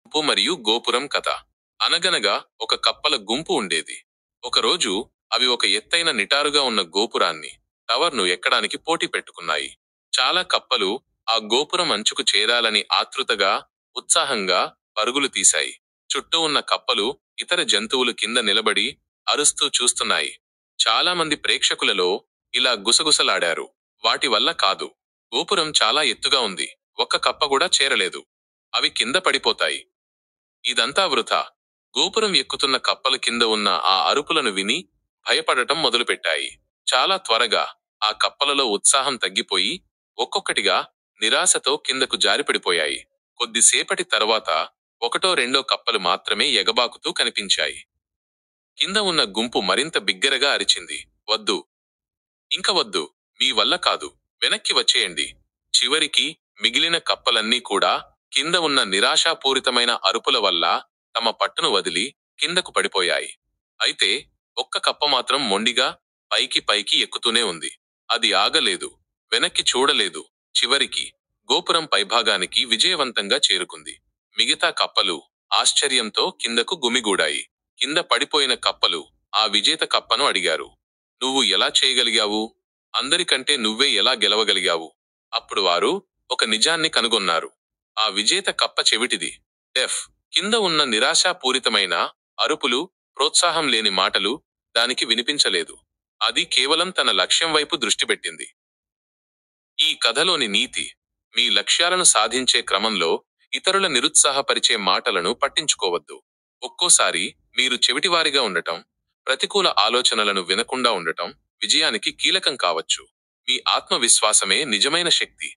గుంపు మరియు గోపురం కథ. అనగనగా ఒక కప్పల గుంపు ఉండేది. ఒకరోజు అవి ఒక ఎత్తైన నిటారుగా ఉన్న గోపురాన్ని, టవర్ను ఎక్కడానికి పోటీ పెట్టుకున్నాయి. చాలా కప్పలు ఆ గోపురం అంచుకు చేరాలని ఆతృతగా, ఉత్సాహంగా పరుగులు తీశాయి. చుట్టూ ఉన్న కప్పలు, ఇతర జంతువులు కింద నిలబడి అరుస్తూ చూస్తున్నాయి. చాలా మంది ప్రేక్షకులలో ఇలా గుసగుసలాడారు. వాటి వల్ల కాదు. గోపురం చాలా ఎత్తుగా ఉంది. ఒక్క కప్ప కూడా చేరలేదు. అవి కింద పడిపోతాయి. ఇదంతా వృథా. గోపురం ఎక్కుతున్న కప్పలు కింద ఉన్న ఆ అరుపులను విని భయపడటం మొదలుపెట్టాయి. చాలా త్వరగా ఆ కప్పలలో ఉత్సాహం తగ్గిపోయి ఒక్కొక్కటిగా నిరాశతో కిందకు జారిపడిపోయాయి. కొద్దిసేపటి తర్వాత ఒకటో రెండో కప్పలు మాత్రమే ఎగబాకుతూ కనిపించాయి. కింద ఉన్న గుంపు మరింత బిగ్గరగా అరిచింది. వద్దు, ఇంక వద్దు, మీ వల్ల కాదు, వెనక్కి వచ్చేయండి. చివరికి మిగిలిన కప్పలన్నీ కూడా కింద ఉన్న నిరాశాపూరితమైన అరుపుల వల్ల తమ పట్టును వదిలి కిందకు పడిపోయాయి. అయితే ఒక్క కప్ప మాత్రం మొండిగా పైకి పైకి ఎక్కుతూనే ఉంది. అది ఆగలేదు, వెనక్కి చూడలేదు. చివరికి గోపురం పైభాగానికి విజయవంతంగా చేరుకుంది. మిగతా కప్పలు ఆశ్చర్యంతో కిందకు గుమిగూడాయి. కింద పడిపోయిన కప్పలు ఆ విజేత కప్పను అడిగారు, నువ్వు ఎలా చేయగలిగావు? అందరికంటే నువ్వే ఎలా గెలవగలిగావు? అప్పుడు వారు ఒక నిజాన్ని కనుగొన్నారు. ఆ విజేత కప్ప చెవిటిది. డెఫ్. కింద ఉన్న నిరాశాపూరితమైన అరుపులు, ప్రోత్సాహం లేని మాటలు దానికి వినిపించలేదు. అది కేవలం తన లక్ష్యం వైపు దృష్టి పెట్టింది. ఈ కథలోని నీతి: మీ లక్ష్యాలను సాధించే క్రమంలో ఇతరుల నిరుత్సాహపరిచే మాటలను పట్టించుకోవద్దు. ఒక్కోసారి మీరు చెవిటివారిగా ఉండటం, ప్రతికూల ఆలోచనలను వినకుండా ఉండటం విజయానికి కీలకం కావచ్చు. మీ ఆత్మవిశ్వాసమే నిజమైన శక్తి.